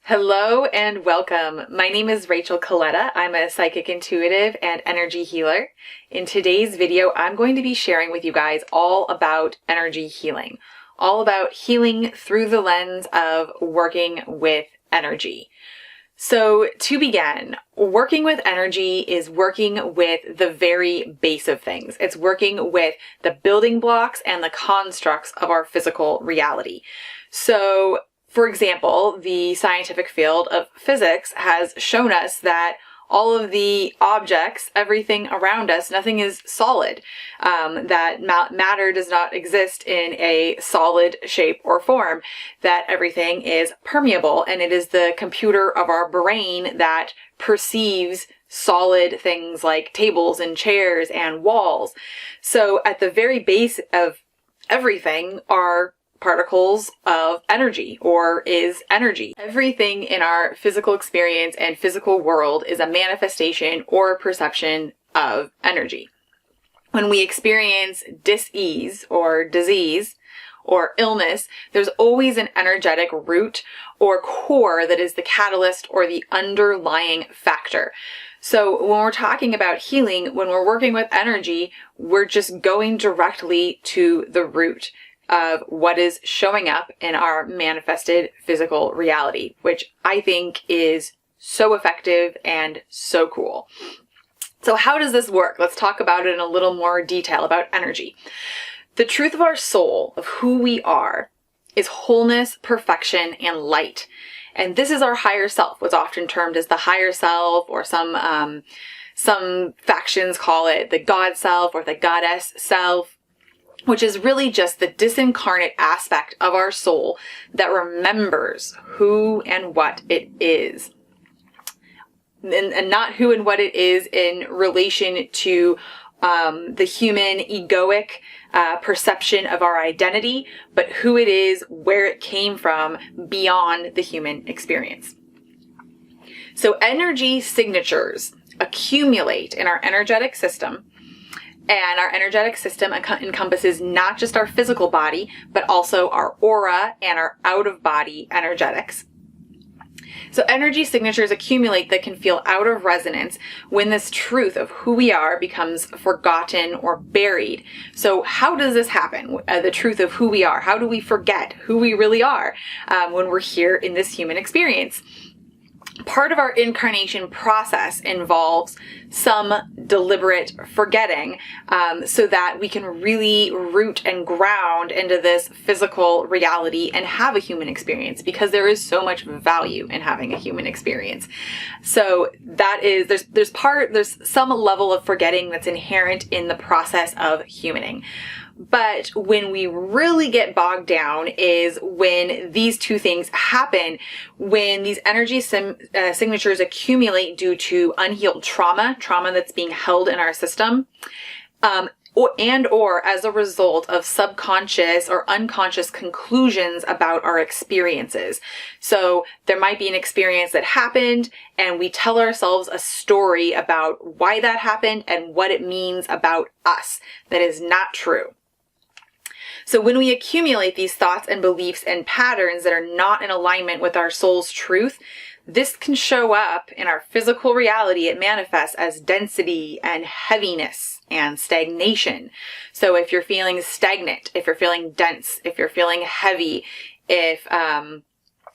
Hello and welcome. My name is Rachel Coletta. I'm a psychic intuitive and energy healer. In today's video, I'm going to be sharing with you guys all about energy healing, all about healing through the lens of working with energy. So to begin, working with energy is working with the very base of things. It's working with the building blocks and the constructs of our physical reality. So for example, the scientific field of physics has shown us that all of the objects, everything around us, nothing is solid, that matter does not exist in a solid shape or form, that everything is permeable, and it is the computer of our brain that perceives solid things like tables and chairs and walls. So at the very base of everything are particles of energy, or is energy. Everything in our physical experience and physical world is a manifestation or perception of energy. When we experience dis-ease or disease or illness, there's always an energetic root or core that is the catalyst or the underlying factor. So when we're talking about healing, when we're working with energy, we're just going directly to the root of what is showing up in our manifested physical reality, which I think is so effective and so cool. So how does this work? Let's talk about it in a little more detail about energy. The truth of our soul, of who we are, is wholeness, perfection, and light. And this is our higher self, what's often termed as the higher self, or some factions call it the God self or the goddess self, which is really just the disincarnate aspect of our soul that remembers who and what it is. And not who and what it is in relation to the human egoic perception of our identity, but who it is, where it came from, beyond the human experience. So energy signatures accumulate in our energetic system. And our energetic system encompasses not just our physical body, but also our aura and our out-of-body energetics. So energy signatures accumulate that can feel out of resonance when this truth of who we are becomes forgotten or buried. So how does this happen? The truth of who we are. How do we forget who we really are when we're here in this human experience? Part of our incarnation process involves some deliberate forgetting so that we can really root and ground into this physical reality and have a human experience, because there is so much value in having a human experience. So that is, there's some level of forgetting that's inherent in the process of humaning. But when we really get bogged down is when these two things happen, when these energy signatures accumulate due to unhealed trauma that's being held in our system, or as a result of subconscious or unconscious conclusions about our experiences. So there might be an experience that happened and we tell ourselves a story about why that happened and what it means about us that is not true. So when we accumulate these thoughts and beliefs and patterns that are not in alignment with our soul's truth, this can show up in our physical reality. It manifests as density and heaviness and stagnation. So if you're feeling stagnant, if you're feeling dense, if you're feeling heavy, if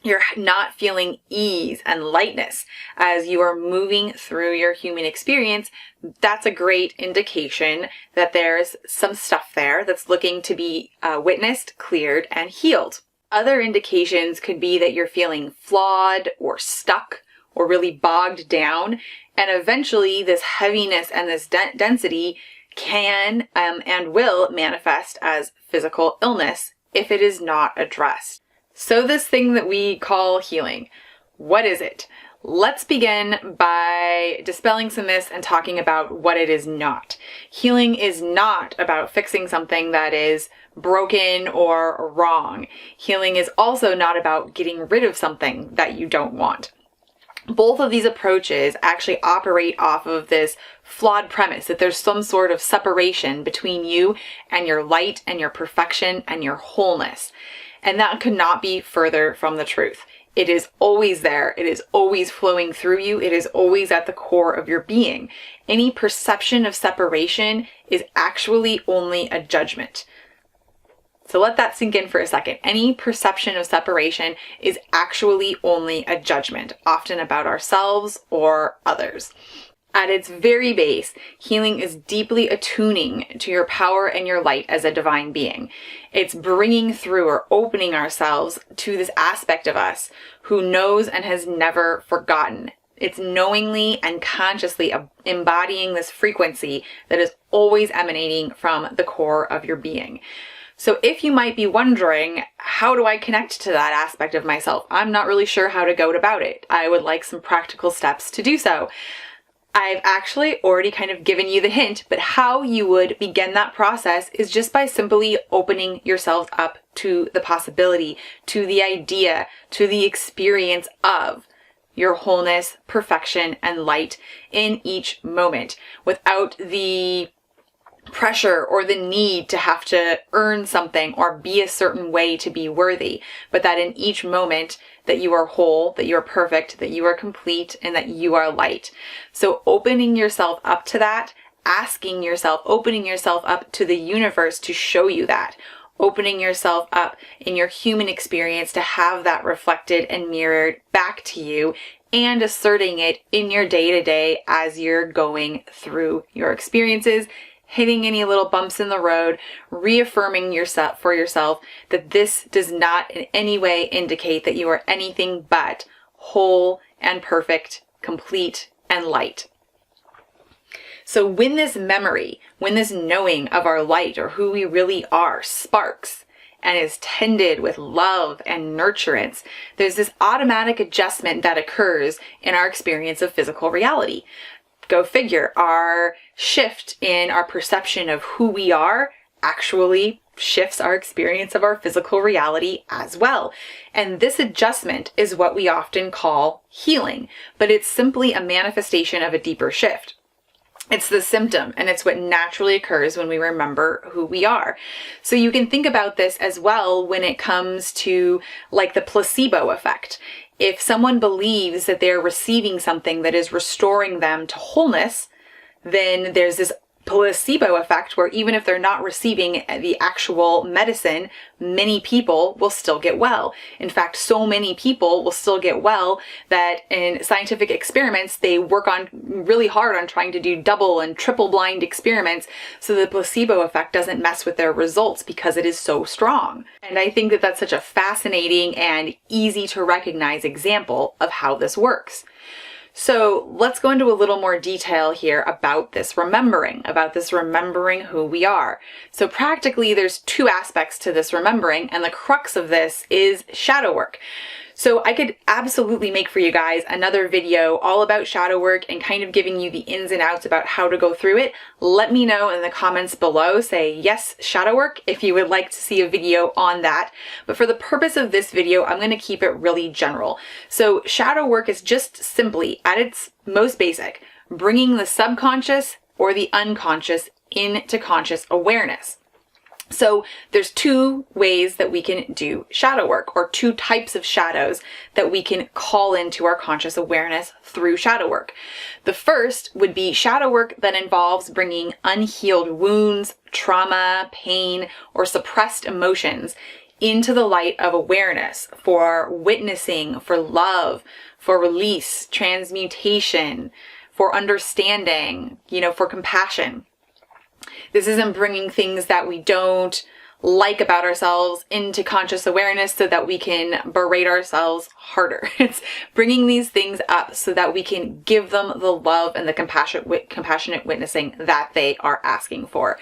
you're not feeling ease and lightness as you are moving through your human experience, that's a great indication that there's some stuff there that's looking to be witnessed, cleared, and healed. Other indications could be that you're feeling flawed or stuck or really bogged down, and eventually this heaviness and this density can and will manifest as physical illness if it is not addressed. So this thing that we call healing, what is it? Let's begin by dispelling some myths and talking about what it is not. Healing is not about fixing something that is broken or wrong. Healing is also not about getting rid of something that you don't want. Both of these approaches actually operate off of this flawed premise that there's some sort of separation between you and your light and your perfection and your wholeness. And that could not be further from the truth. It is always there. It is always flowing through you. It is always at the core of your being. Any perception of separation is actually only a judgment. So let that sink in for a second. Any perception of separation is actually only a judgment, often about ourselves or others. At its very base, healing is deeply attuning to your power and your light as a divine being. It's bringing through or opening ourselves to this aspect of us who knows and has never forgotten. It's knowingly and consciously embodying this frequency that is always emanating from the core of your being. So if you might be wondering, how do I connect to that aspect of myself? I'm not really sure how to go about it. I would like some practical steps to do so. I've actually already kind of given you the hint, but how you would begin that process is just by simply opening yourself up to the possibility, to the idea, to the experience of your wholeness, perfection, and light in each moment without the pressure or the need to have to earn something or be a certain way to be worthy, but that in each moment that you are whole, that you are perfect, that you are complete, and that you are light. So opening yourself up to that, asking yourself, opening yourself up to the universe to show you that, opening yourself up in your human experience to have that reflected and mirrored back to you, and asserting it in your day-to-day as you're going through your experiences, hitting any little bumps in the road, reaffirming yourself that this does not in any way indicate that you are anything but whole and perfect, complete and light. So when this memory, when this knowing of our light or who we really are sparks and is tended with love and nurturance, there's this automatic adjustment that occurs in our experience of physical reality. Go figure, our shift in our perception of who we are actually shifts our experience of our physical reality as well. And this adjustment is what we often call healing, but it's simply a manifestation of a deeper shift. It's the symptom, and it's what naturally occurs when we remember who we are. So you can think about this as well when it comes to like the placebo effect. If someone believes that they're receiving something that is restoring them to wholeness, then there's this placebo effect where even if they're not receiving the actual medicine, many people will still get well. In fact, so many people will still get well that in scientific experiments, they work on really hard on trying to do double and triple blind experiments so the placebo effect doesn't mess with their results because it is so strong. And I think that that's such a fascinating and easy to recognize example of how this works. So let's go into a little more detail here about this remembering who we are. So practically there's two aspects to this remembering, and the crux of this is shadow work. So I could absolutely make for you guys another video all about shadow work and kind of giving you the ins and outs about how to go through it. Let me know in the comments below, say yes, shadow work, if you would like to see a video on that. But for the purpose of this video, I'm going to keep it really general. So shadow work is just simply, at its most basic, bringing the subconscious or the unconscious into conscious awareness. So there's two ways that we can do shadow work, or two types of shadows that we can call into our conscious awareness through shadow work. The first would be shadow work that involves bringing unhealed wounds, trauma, pain, or suppressed emotions into the light of awareness for witnessing, for love, for release, transmutation, for understanding, for compassion. This isn't bringing things that we don't like about ourselves into conscious awareness so that we can berate ourselves harder. It's bringing these things up so that we can give them the love and the compassionate witnessing that they are asking for.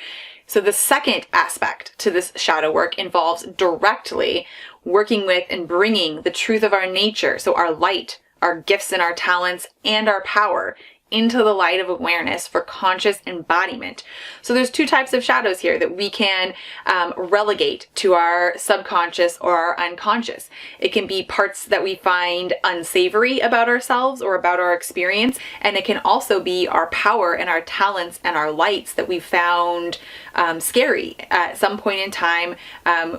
So the second aspect to this shadow work involves directly working with and bringing the truth of our nature, so our light, our gifts and our talents, and our power into the light of awareness for conscious embodiment. So there's two types of shadows here that we can relegate to our subconscious or our unconscious. It can be parts that we find unsavory about ourselves or about our experience, and it can also be our power and our talents and our lights that we found scary. At some point in time,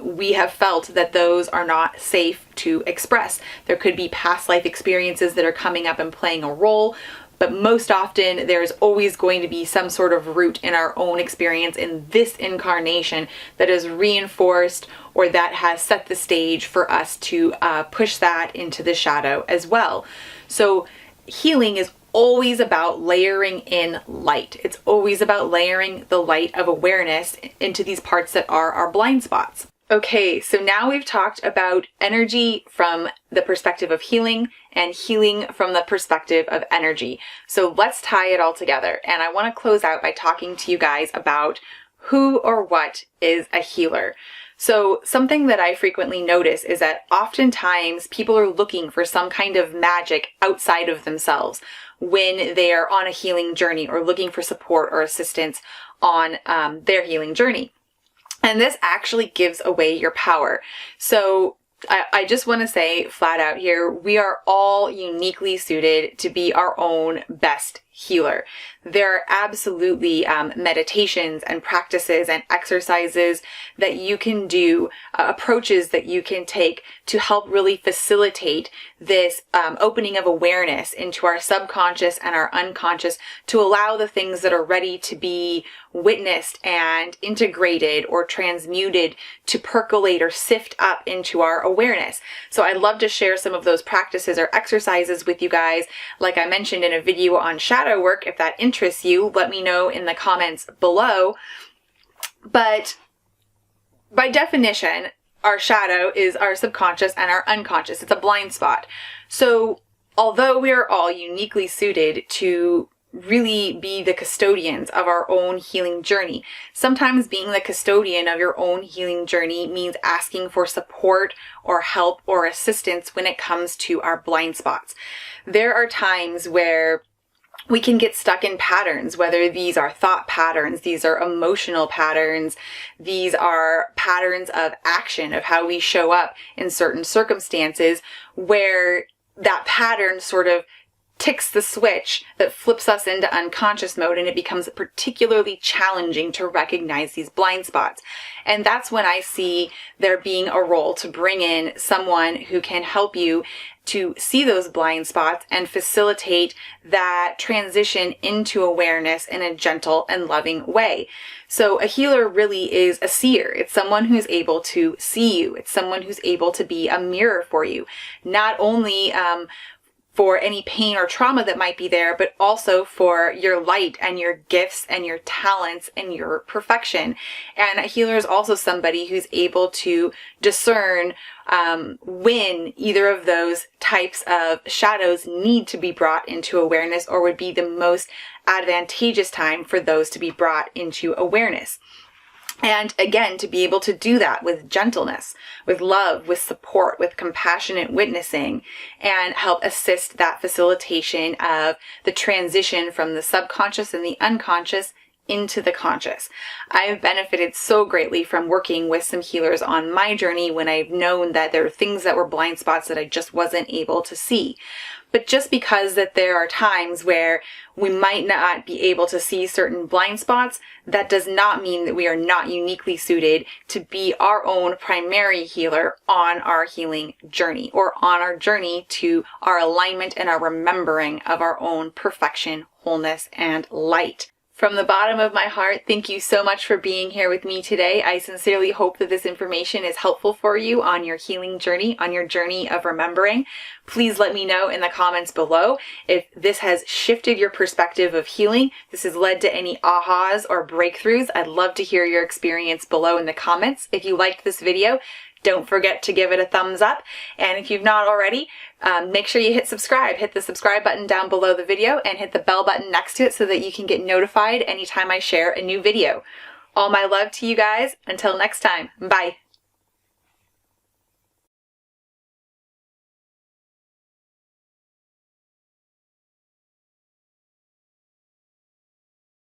we have felt that those are not safe to express. There could be past life experiences that are coming up and playing a role, but most often there's always going to be some sort of root in our own experience in this incarnation that is reinforced or that has set the stage for us to push that into the shadow as well. So healing is always about layering in light. It's always about layering the light of awareness into these parts that are our blind spots. Okay, so now we've talked about energy from the perspective of healing and healing from the perspective of energy. So let's tie it all together. And I want to close out by talking to you guys about who or what is a healer. So something that I frequently notice is that oftentimes people are looking for some kind of magic outside of themselves when they are on a healing journey or looking for support or assistance on their healing journey. And this actually gives away your power. So I just want to say flat out here, we are all uniquely suited to be our own best healer. There are absolutely meditations and practices and exercises that you can do, approaches that you can take to help really facilitate this opening of awareness into our subconscious and our unconscious to allow the things that are ready to be witnessed and integrated or transmuted to percolate or sift up into our awareness. So I'd love to share some of those practices or exercises with you guys. Like I mentioned in a video on shadow work, if that interests you, let me know in the comments below. But by definition, our shadow is our subconscious and our unconscious. It's a blind spot. So although we are all uniquely suited to really be the custodians of our own healing journey, sometimes being the custodian of your own healing journey means asking for support or help or assistance when it comes to our blind spots. There are times where we can get stuck in patterns, whether these are thought patterns, these are emotional patterns, these are patterns of action, of how we show up in certain circumstances, where that pattern sort of ticks the switch that flips us into unconscious mode, and it becomes particularly challenging to recognize these blind spots. And that's when I see there being a role to bring in someone who can help you to see those blind spots and facilitate that transition into awareness in a gentle and loving way. So a healer really is a seer. It's someone who's able to see you. It's someone who's able to be a mirror for you, not only for any pain or trauma that might be there, but also for your light and your gifts and your talents and your perfection. And a healer is also somebody who's able to discern when either of those types of shadows need to be brought into awareness, or would be the most advantageous time for those to be brought into awareness. And again, to be able to do that with gentleness, with love, with support, with compassionate witnessing, and help assist that facilitation of the transition from the subconscious and the unconscious into the conscious. I've benefited so greatly from working with some healers on my journey when I've known that there were things that were blind spots that I just wasn't able to see. But just because that there are times where we might not be able to see certain blind spots, that does not mean that we are not uniquely suited to be our own primary healer on our healing journey, or on our journey to our alignment and our remembering of our own perfection, wholeness, and light. From the bottom of my heart, thank you so much for being here with me today. I sincerely hope that this information is helpful for you on your healing journey, on your journey of remembering. Please let me know in the comments below if this has shifted your perspective of healing, this has led to any ahas or breakthroughs. I'd love to hear your experience below in the comments. If you liked this video, don't forget to give it a thumbs up. And if you've not already, make sure you hit subscribe. Hit the subscribe button down below the video and hit the bell button next to it so that you can get notified anytime I share a new video. All my love to you guys. Until next time, bye.